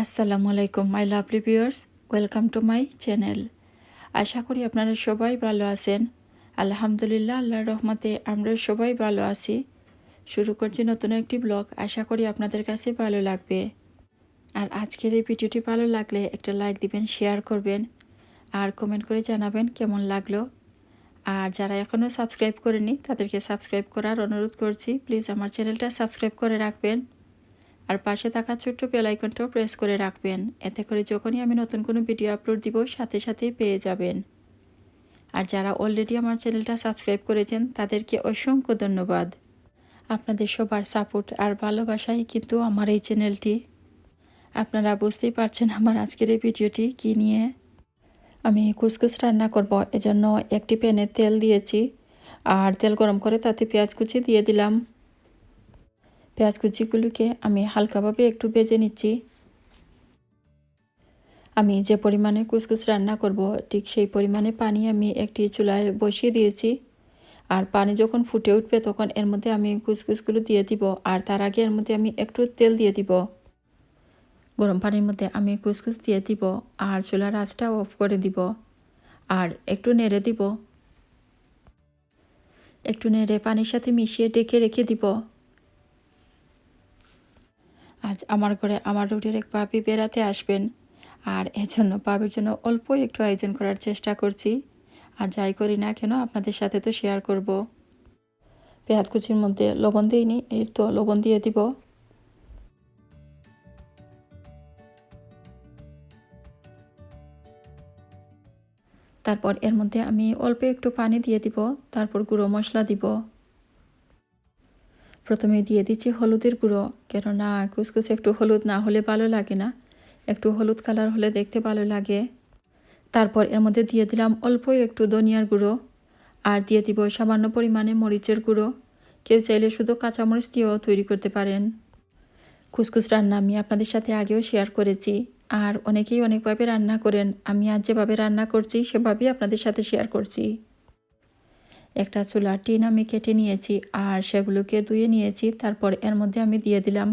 আসসালামু আলাইকুম my lovely viewers, welcome to my channel. আশা করি আপনারা সবাই ভালো আছেন। আলহামদুলিল্লাহ, আল্লাহর রহমতে আমরা সবাই ভালো আছি। শুরু করছি নতুন একটি ব্লগ। আশা করি আপনাদের কাছে ভালো লাগবে। আর আজকের এই ভিডিওটি ভালো লাগলে একটা লাইক দিবেন, শেয়ার করবেন আর কমেন্ট করে জানাবেন কেমন লাগলো। আর যারা এখনও সাবস্ক্রাইব করেনি তাদেরকে সাবস্ক্রাইব করার অনুরোধ করছি। প্লিজ আমার চ্যানেলটা সাবস্ক্রাইব করে রাখবেন আর পাশে থাকা ছোট্ট বেল আইকনটাও প্রেস করে রাখবেন। এতে করে যখনই আমি নতুন কোনো ভিডিও আপলোড দিব সাথে সাথেই পেয়ে যাবেন। আর যারা অলরেডি আমার চ্যানেলটা সাবস্ক্রাইব করেছেন তাদেরকে অসংখ্য ধন্যবাদ। আপনাদের সবার সাপোর্ট আর ভালোবাসাই কিন্তু আমার এই চ্যানেলটি। আপনারা বুঝতেই পারছেন আমার আজকের এই ভিডিওটি কী নিয়ে। আমি কুসকুস রান্না করব, এজন্য একটি প্যানে তেল দিয়েছি আর তেল গরম করে তাতে পেঁয়াজ কুচি দিয়ে দিলাম। পেঁয়াজ কুচিগুলোকে আমি হালকাভাবে একটু ভেজে নিচ্ছি। আমি যে পরিমাণে কুসকুস রান্না করব ঠিক সেই পরিমাণে পানি আমি একটি চুলায় বসিয়ে দিয়েছি। আর পানি যখন ফুটে উঠবে তখন এর মধ্যে আমি কুসকুসগুলো দিয়ে দিব। আর তার আগে এর মধ্যে আমি একটু তেল দিয়ে দিব। গরম পানির মধ্যে আমি কুসকুস দিয়ে দিব আর চুলার আঁচটা অফ করে দিব আর একটু নেড়ে দিব। একটু নেড়ে পানির সাথে মিশিয়ে ডেকে রেখে দিব। আজ আমার ঘরে আমার রুটির এক ভাবি বেড়াতে আসবেন, আর এজন্য ভাবির জন্য অল্প একটু আয়োজন করার চেষ্টা করছি। আর যাই করি না কেন আপনাদের সাথে তো শেয়ার করব। পেঁয়াজ কুচির মধ্যে লবণ দিইনি, এই তো লবণ দিয়ে দিব। তারপর এর মধ্যে আমি অল্প একটু পানি দিয়ে দিব। তারপর গুঁড়ো মশলা দিব। প্রথমে দিয়ে দিচ্ছি হলুদের গুঁড়ো, কেননা কুসকুসে একটু হলুদ না হলে ভালো লাগে না, একটু হলুদ কালার হলে দেখতে ভালো লাগে। তারপর এর মধ্যে দিয়ে দিলাম অল্প একটু ধনিয়ার গুঁড়ো আর দিয়ে দিব সামান্য পরিমাণে মরিচের গুঁড়ো। কেউ চাইলে শুধু কাঁচামরিচ দিয়েও তৈরি করতে পারেন। কুসকুস রান্না আমি আপনাদের সাথে আগেও শেয়ার করেছি, আর অনেকেই অনেকভাবে রান্না করেন। আমি আজ যেভাবে রান্না করছি সেভাবেই আপনাদের সাথে শেয়ার করছি। একটা চুলার টিন আমি কেটে নিয়েছি আর সেগুলোকে ধুয়ে নিয়েছি। তারপর এর মধ্যে আমি দিয়ে দিলাম,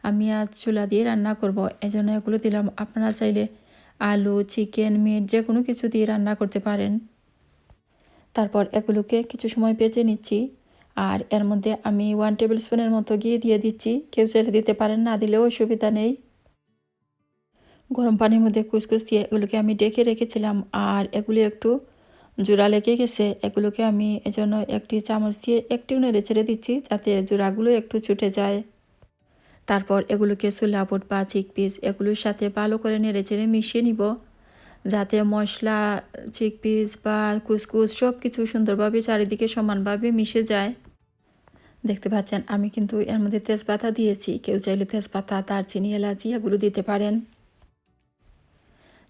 আমি আজ চুলা দিয়ে রান্না করব, এজন্য এগুলো দিলাম। আপনারা চাইলে আলু, চিকেন, মিট যে কোনো কিছু দিয়ে রান্না করতে পারেন। তারপর এগুলোকে কিছু সময় ভেজে নিচ্ছি আর এর মধ্যে আমি 1 টেবিল স্পুনের মতো ঘি দিয়ে দিচ্ছি। কেউ চাইলে দিতে পারেন, না দিলেও অসুবিধা নেই। গরম পানির মধ্যে কুসকুস দিয়ে এগুলোকে আমি ডেকে রেখেছিলাম আর এগুলি একটু জোড়া লেগে গেছে। এগুলোকে আমি এজন্য একটি চামচ দিয়ে একটু নেড়ে ছেড়ে দিচ্ছি যাতে জোড়াগুলো একটু ছুটে যায়। তারপর এগুলোকে ছোলা বুট বা চিকপিস এগুলোর সাথে ভালো করে নেড়ে চেড়ে মিশিয়ে নিব, যাতে মশলা, চিকপিস বা কুসকুস সব কিছু সুন্দরভাবে চারিদিকে সমানভাবে মিশে যায়। দেখতে পাচ্ছেন আমি কিন্তু এর মধ্যে তেজপাতা দিয়েছি। কেউ চাইলে তেজপাতা, দারচিনি, এলাচি এগুলো দিতে পারেন।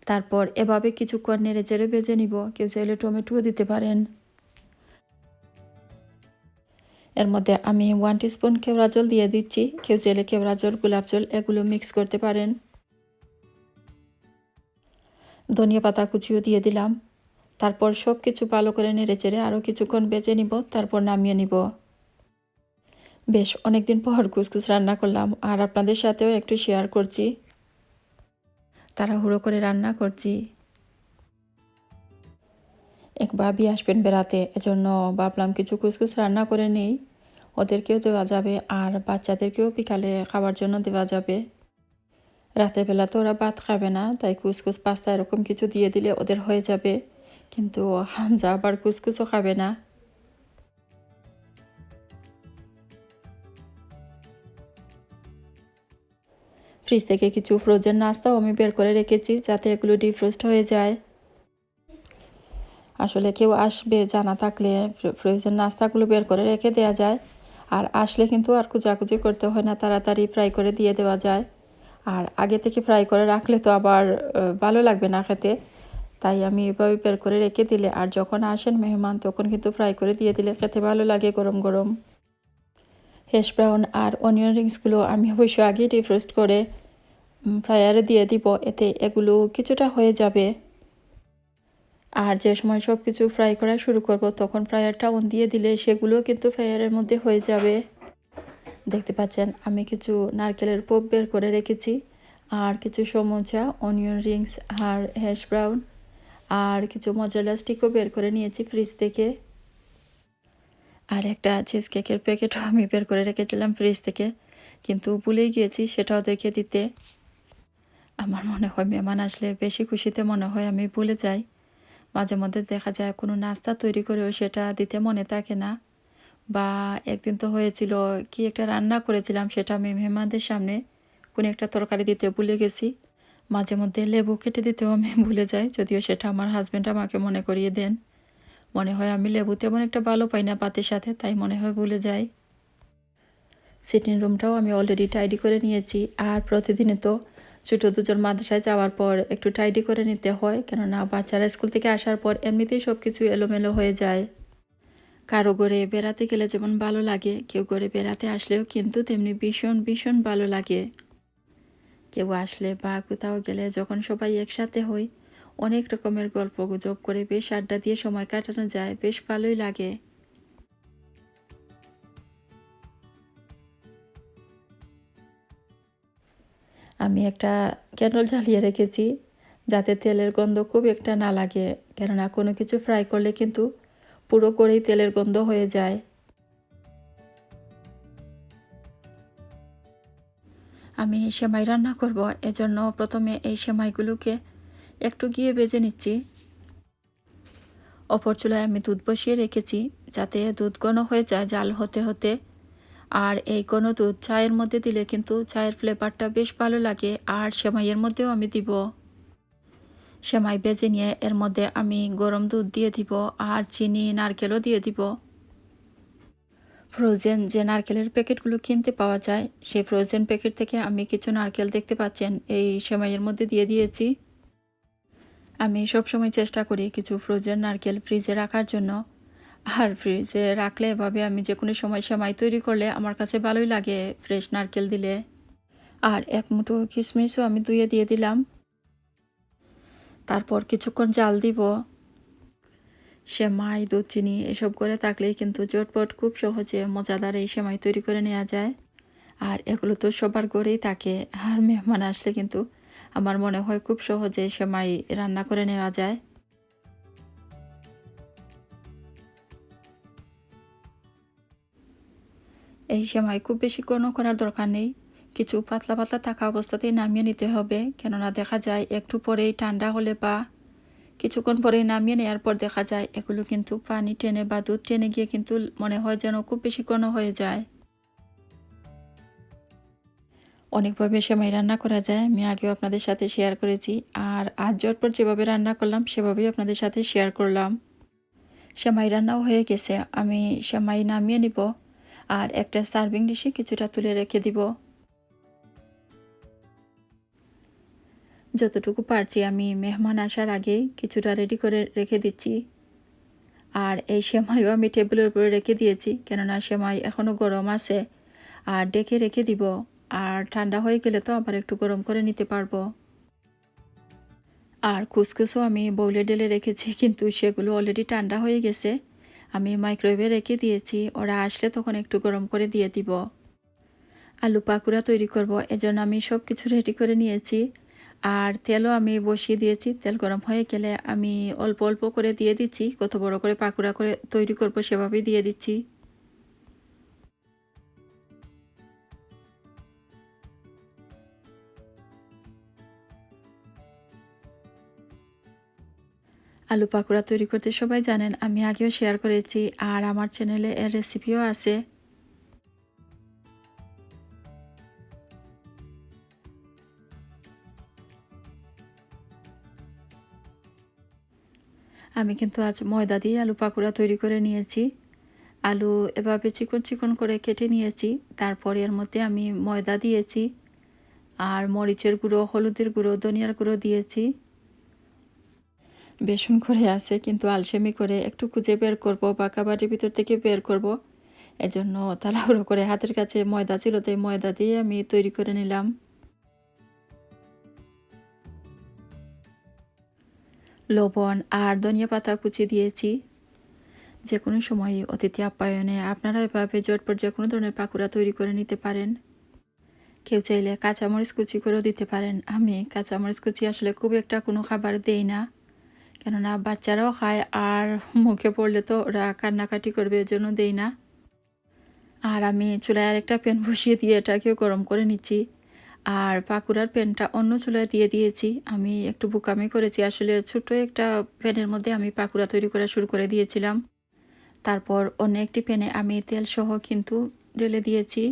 তারপর এভাবে কিছুক্ষণ নেড়ে চেড়ে ভেজে নিব। কেউ চাইলে টমেটোও দিতে পারেন। এর মধ্যে আমি 1 টিস্পুন কেওড়া জল দিয়ে দিচ্ছি। কেউ চাইলে কেওড়া জল, গোলাপ জল এগুলো মিক্স করতে পারেন। ধনিয়া পাতা কুচিও দিয়ে দিলাম। তারপর সব কিছু ভালো করে নেড়ে চেড়ে আরও কিছুক্ষণ ভেজে নিব, তারপর নামিয়ে নিব। বেশ অনেকদিন পর কুসকুস রান্না করলাম আর আপনাদের সাথেও একটু শেয়ার করছি। তাড়াহুড়ো করে রান্না করছি। এক ভাবি আসবেন বেড়াতে, এজন্য ভাবলাম কিছু কুসকুস রান্না করে নেই, ওদেরকেও দেওয়া যাবে আর বাচ্চাদেরকেও বিকালে খাওয়ার জন্য দেওয়া যাবে। রাতের বেলা তো ওরা ভাত খাবে না, তাই কুসকুস, পাস্তা এরকম কিছু দিয়ে দিলে ওদের হয়ে যাবে। কিন্তু হামজা আবার কুসকুসও খাবে না। ফ্রিজ থেকে কিছু ফ্রোজেন নাস্তাও আমি বের করে রেখেছি যাতে এগুলো ডিফ্রোস্ট হয়ে যায়। আসলে কেউ আসবে জানা থাকলে ফ্রোজেন নাস্তাগুলো বের করে রেখে দেওয়া যায়, আর আসলে কিন্তু আর কুচাকুচি করতে হয় না, তাড়াতাড়ি ফ্রাই করে দিয়ে দেওয়া যায়। আর আগে থেকে ফ্রাই করে রাখলে তো আবার ভালো লাগবে না খেতে, তাই আমি এভাবে বের করে রেখে দিলে আর যখন আসেন মেহমান তখন কিন্তু ফ্রাই করে দিয়ে দিলে খেতে ভালো লাগে গরম গরম। হ্যাশ ব্রাউন আর অনিয়ন রিংসগুলো আমি অবশ্য আগে ডিফ্রোস্ট করে ফ্রায়ারে দিয়ে দিব, এতে এগুলো কিছুটা হয়ে যাবে। আর যে সময় সব কিছু ফ্রাই করা শুরু করব তখন ফ্রায়ারটা অন দিয়ে দিলে সেগুলো কিন্তু ফ্রায়ারের মধ্যে হয়ে যাবে। দেখতে পাচ্ছেন আমি কিছু নারকেলের পপ বের করে রেখেছি আর কিছু সমোচা, অনিয়ন রিংস আর হ্যাশ ব্রাউন আর কিছু মজারেলা স্টিকও বের করে নিয়েছি ফ্রিজ থেকে। আর একটা চিজ কেকের প্যাকেটও আমি বের করে রেখেছিলাম ফ্রিজ থেকে, কিন্তু ভুলেই গিয়েছি সেটাও দেখে দিতে। আমার মনে হয় মেহমান আসলে বেশি খুশিতে মনে হয় আমি ভুলে যাই। মাঝে মধ্যে দেখা যায় কোনো নাস্তা তৈরি করেও সেটা দিতে মনে থাকে না। বা একদিন তো হয়েছিল কি একটা রান্না করেছিলাম, সেটা আমি মেহমানদের সামনে কোনো একটা তরকারি দিতে ভুলে গেছি। মাঝে মধ্যে লেবু কেটে দিতেও আমি ভুলে যাই, যদিও সেটা আমার হাজব্যান্ড আমাকে মনে করিয়ে দেন। মনে হয় আমি লেবু তেমন একটা ভালো পাই না ভাতের সাথে, তাই মনে হয় ভুলে যাই। সিটিং রুমটাও আমি অলরেডি টাইডি করে নিয়েছি। আর প্রতিদিনই তো ছোটো দুজন মাদ্রাসায় যাওয়ার পর একটু টাইডি করে নিতে হয়, কেননা বাচ্চারা স্কুল থেকে আসার পর এমনিতেই সব কিছু এলোমেলো হয়ে যায়। কারো ঘরে বেড়াতে গেলে যেমন ভালো লাগে, কেউ ঘরে বেড়াতে আসলেও কিন্তু তেমনি ভীষণ ভীষণ ভালো লাগে। কেউ আসলে বা কোথাও গেলে যখন সবাই একসাথে হই, অনেক রকমের গল্প গুজব করে বেশ আড্ডা দিয়ে সময় কাটানো যায়, বেশ ভালোই লাগে। আমি একটা ক্যান্ডেল জ্বালিয়ে রেখেছি যাতে তেলের গন্ধ খুব একটা না লাগে, কেননা কোনো কিছু ফ্রাই করলে কিন্তু পুরো করেই তেলের গন্ধ হয়ে যায়। আমি সেমাই রান্না করব, এজন্য প্রথমে এই সেমাইগুলোকে একটু ঘিয়ে ভেজে নিচ্ছি। অপর চুলায় আমি দুধ বসিয়ে রেখেছি যাতে দুধ ঘন হয়ে যায় জাল হতে হতে। আর এই ঘন দুধ চায়ের মধ্যে দিলে কিন্তু চায়ের ফ্লেভারটা বেশ ভালো লাগে। আর সেমাইয়ের মধ্যেও আমি দিব। সেমাই ভেজে নিয়ে এর মধ্যে আমি গরম দুধ দিয়ে দিব আর চিনি নারকেলও দিয়ে দিব। ফ্রোজেন যে নারকেলের প্যাকেটগুলো কিনতে পাওয়া যায়, সেই ফ্রোজেন প্যাকেট থেকে আমি কিছু নারকেল দেখতে পাচ্ছেন এই সেমাইয়ের মধ্যে দিয়ে দিয়েছি। আমি সবসময় চেষ্টা করি কিছু ফ্রোজেন নারকেল ফ্রিজে রাখার জন্য। আর ফ্রিজে রাখলে এভাবে আমি যে কোনো সময় সেমাই তৈরি করলে আমার কাছে ভালোই লাগে ফ্রেশ নারকেল দিলে। আর এক মুঠো কিশমিশও আমি ধুয়ে দিয়ে দিলাম। তারপর কিছুক্ষণ জাল দিব। সেমাই দুধ চিনি এসব করে থাকলেই কিন্তু ঝটপট খুব সহজে মজাদার এই সেমাই তৈরি করে নেওয়া যায়। আর এগুলো তো সবার ঘরেই থাকে। আর মেহমান আসলে কিন্তু আমার মনে হয় খুব সহজে সেমাই রান্না করে নেওয়া যায়। এই সেমাই খুব বেশি ঘন করার দরকার নেই, কিছু পাতলা পাতলা থাকা অবস্থাতেই নামিয়ে নিতে হবে, কেননা দেখা যায় একটু পরেই ঠান্ডা হলে বা কিছুক্ষণ পরেই নামিয়ে নেওয়ার পর দেখা যায় এগুলো কিন্তু পানি টেনে বা দুধ টেনে গিয়ে কিন্তু মনে হয় যেন খুব বেশি ঘন হয়ে যায়। অনেকভাবে সেমাই রান্না করা যায়, আমি আগেও আপনাদের সাথে শেয়ার করেছি। আর আজ ঝটপট যেভাবে রান্না করলাম সেভাবেই আপনাদের সাথে শেয়ার করলাম। সেমাই রান্নাও হয়ে গেছে, আমি সেমাই নামিয়ে নিব আর একটা সার্ভিং ডিশে কিছুটা তুলে রেখে দিব। যতটুকু পারছি আমি মেহমান আসার আগেই কিছুটা রেডি করে রেখে দিচ্ছি। আর এই সেমাইও আমি টেবিলের উপরে রেখে দিয়েছি, কেননা সেমাই এখনও গরম আছে। আর ডেকে রেখে দিব, আর ঠান্ডা হয়ে গেলে তো আবার একটু গরম করে নিতে পারবো। আর কুসকুসও আমি বউলে ঢেলে রেখেছি, কিন্তু সেগুলো অলরেডি ঠান্ডা হয়ে গেছে। আমি মাইক্রোওয়েভে রেখে দিয়েছি, ওরা আসলে তখন একটু গরম করে দিয়ে দিব। আলু পাকুড়া তৈরি করব, এজন্য আমি সব কিছু রেডি করে নিয়েছি। আর তেলও আমি বসিয়ে দিয়েছি, তেল গরম হয়ে গেলে আমি অল্প অল্প করে দিয়ে দিচ্ছি। কত বড় করে পাকুড়া করে তৈরি করব সেভাবেই দিয়ে দিচ্ছি। আলু পাকোড়া তৈরি করতে সবাই জানেন, আমি আগেও শেয়ার করেছি আর আমার চ্যানেলে এর রেসিপিও আছে। আমি কিন্তু আজ ময়দা দিয়ে আলু পাকোড়া তৈরি করে নিয়েছি। আলু এভাবে চিকন চিকন করে কেটে নিয়েছি, তারপরে এর মধ্যে আমি ময়দা দিয়েছি আর মরিচের গুঁড়ো, হলুদের গুঁড়ো, ধনিয়ার গুঁড়ো দিয়েছি। বেসন করে আছে, কিন্তু আলসেমি করে একটু খুঁজে বের করব বা কাবাডির ভিতর থেকে বের করব, এজন্য তাড়াহুড়ো করে হাতের কাছে ময়দা ছিল তাই ময়দা দিয়ে আমি তৈরি করে নিলাম। লবণ আর ধনিয়া পাতা কুচি দিয়েছি। যে কোনো সময় অতিথি আপ্যায়নে আপনারা এভাবে ঝটপট যে কোনো ধরনের পাকোড়া তৈরি করে নিতে পারেন। কেউ চাইলে কাঁচামরিচ কুচি করেও দিতে পারেন। আমি কাঁচামরিচ কুচি আসলে খুব একটা কোনো খাবার দেই না, কেননা বাচ্চারাও খায় আর মুখে পড়লে তো ওরা কান্নাকাটি করবে, এজন্য দেই না। আর আমি চুলায় আরেকটা প্যান বসিয়ে দিয়ে এটাকেও গরম করে নিচ্ছি। আর পাকুড়ার প্যানটা অন্য চুলায় দিয়ে দিয়েছি। আমি একটু বোকামি করেছি, আসলে ছোট্ট একটা প্যানের মধ্যে আমি পাকুড়া তৈরি করা শুরু করে দিয়েছিলাম। তারপর অন্য একটি প্যানে আমি তেল সহ কিন্তু ঢেলে দিয়েছি।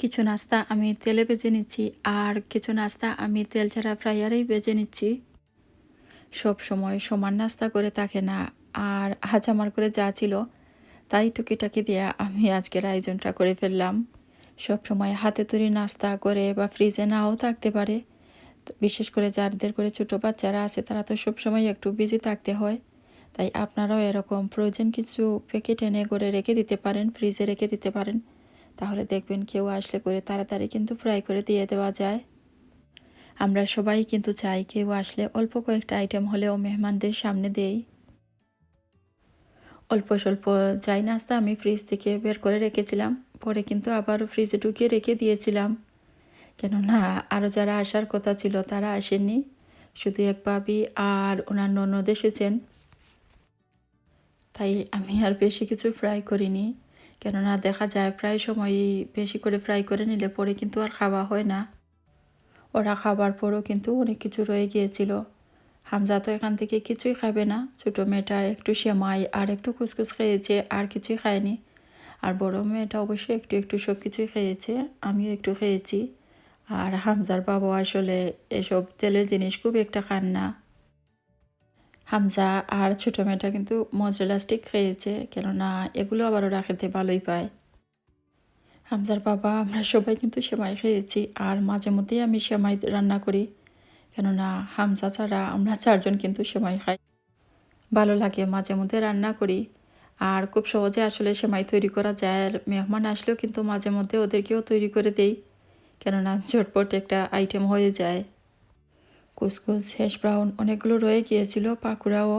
কিছু নাস্তা আমি তেলে ভেজে নিচ্ছি, আর কিছু নাস্তা আমি তেল ছাড়া ফ্রাইয়ারেই ভেজে নিচ্ছি। সব সময় সমান নাস্তা করে থাকে না, আর আজ আমার করে যা ছিল তাই টুকিটাকি দিয়ে আমি আজকের আয়োজনটা করে ফেললাম। সব সময় হাতে তৈরি নাস্তা করে বা ফ্রিজে নাও থাকতে পারে, বিশেষ করে যাদের করে ছোটো বাচ্চারা আছে তারা তো সব সময় একটু বিজি থাকতে হয়। তাই আপনারাও এরকম প্রয়োজন কিছু প্যাকেট এনে করে রেখে দিতে পারেন, ফ্রিজে রেখে দিতে পারেন। তাহলে দেখবেন কেউ আসলে করে তাড়াতাড়ি কিন্তু ফ্রাই করে দিয়ে দেওয়া যায়। আমরা সবাই কিন্তু চাই কেউ আসলে অল্প কয়েকটা আইটেম হলেও মেহমানদের সামনে দেই। অল্প স্বল্প যাই নাস্তা আমি ফ্রিজ থেকে বের করে রেখেছিলাম, পরে কিন্তু আবার ফ্রিজে ঢুকিয়ে রেখে দিয়েছিলাম, কেননা আরও যারা আসার কথা ছিল তারা আসেননি। শুধু এক ভাবি আর ওনার ননদ এসেছেন, তাই আমি আর বেশি কিছু ফ্রাই করিনি। কেননা দেখা যায় প্রায় সময়ই বেশি করে ফ্রাই করে নিলে পরে কিন্তু আর খাওয়া হয় না। ওরা খাবার পরও কিন্তু অনেক কিছু রয়ে গিয়েছিল। হামজা তো এখান থেকে কিছুই খাবে না। ছোটো মেয়েটা একটু সেমাই আর একটু কুসকুস খেয়েছে, আর কিছুই খায়নি। আর বড় মেয়েটা অবশ্যই একটু একটু সব কিছুই খেয়েছে, আমিও একটু খেয়েছি। আর হামজার বাবা আসলে এসব তেলের জিনিস খুব একটা খান না। হামজা আর ছোটো মেয়েটা কিন্তু মজরেলা স্টিক খেয়েছে, কেননা এগুলো আবার ওরা খেতে ভালোই পায়। হামজার বাবা আমরা সবাই কিন্তু সেমাই খেয়েছি, আর মাঝে মধ্যেই আমি সেমাই রান্না করি, কেননা হামজা ছাড়া আমরা চারজন কিন্তু সেমাই খাই। ভালো লাগে, মাঝে মধ্যে রান্না করি। আর খুব সহজে আসলে সেমাই তৈরি করা যায়, আর মেহমান আসলেও কিন্তু মাঝে মধ্যে ওদেরকেও তৈরি করে দেই, কেননা ঝটপট একটা আইটেম হয়ে যায়। কুসকুস, হ্যাশ ব্রাউন অনেকগুলো রয়ে গিয়েছিল, পাকুড়াও,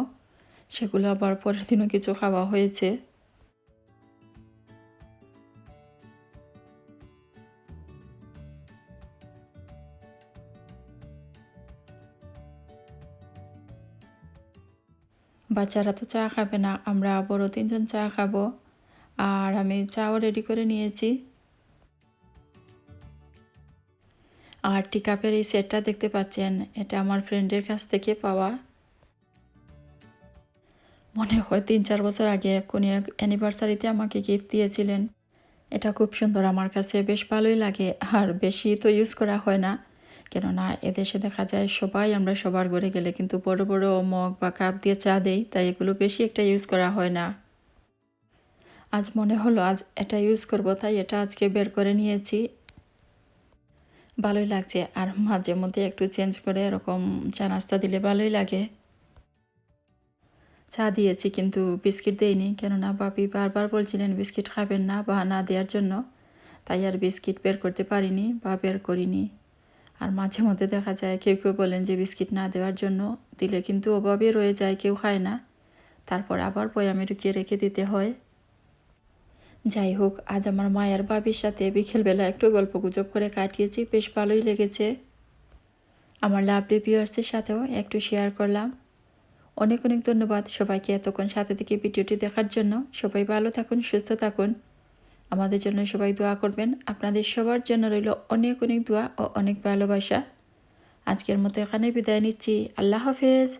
সেগুলো আবার পরের দিনও কিছু খাওয়া হয়েছে। বাচ্চারা তো চা খাবে না, আমরা বড় তিনজন চা খাবো। আর আমি চাও রেডি করে নিয়েছি। আর টি কাপের এই সেটটা দেখতে পাচ্ছেন, এটা আমার ফ্রেন্ডের কাছ থেকে পাওয়া। মনে হয় 3-4 বছর আগে কোনো এক অ্যানিভার্সারিতে আমাকে গিফট দিয়েছিলেন। এটা খুব সুন্দর, আমার কাছে বেশ ভালোই লাগে। আর বেশি তো ইউজ করা হয় না, কেননা এদেশে দেখা যায় সবাই আমরা সবার ঘরে গেলে কিন্তু বড় বড় মগ বা কাপ দিয়ে চা দেই, তাই এগুলো বেশি একটা ইউজ করা হয় না। আজ মনে হলো আজ এটা ইউজ করব, তাই এটা আজকে বের করে নিয়েছি। ভালোই লাগছে, আর মাঝে মধ্যে একটু চেঞ্জ করে এরকম চা নাস্তা দিলে ভালোই লাগে। চা দিয়েছি কিন্তু বিস্কিট দেইনি, কেননা বাপি বারবার বলছিলেন বিস্কিট খাবেন না বা না দেওয়ার জন্য, তাই আর বিস্কিট বের করতে পারিনি বা বের করিনি। আর মাঝে মধ্যে দেখা যায় কেউ কেউ বলেন যে বিস্কিট না দেওয়ার জন্য, দিলে কিন্তু অভাবে রয়ে যায়, কেউ খায় না, তারপর আবার বয়ামে ঢুকিয়ে রেখে দিতে হয়। যাই হোক, আজ আমার মায়ের বাবির সাথে বিকেলবেলা একটু গল্প গুজব করে কাটিয়েছি, বেশ ভালোই লেগেছে। আমার লাভলি ভিউয়ার্সের সাথেও একটু শেয়ার করলাম। অনেক অনেক ধন্যবাদ সবাইকে এতক্ষণ সাথে থেকে ভিডিওটি দেখার জন্য। সবাই ভালো থাকুন, সুস্থ থাকুন, আমাদের জন্য সবাই দোয়া করবেন। আপনাদের সবার জন্য রইল অনেক অনেক দোয়া ও অনেক ভালোবাসা। আজকের মতো এখানে বিদায় নিচ্ছি। আল্লাহ হাফেজ।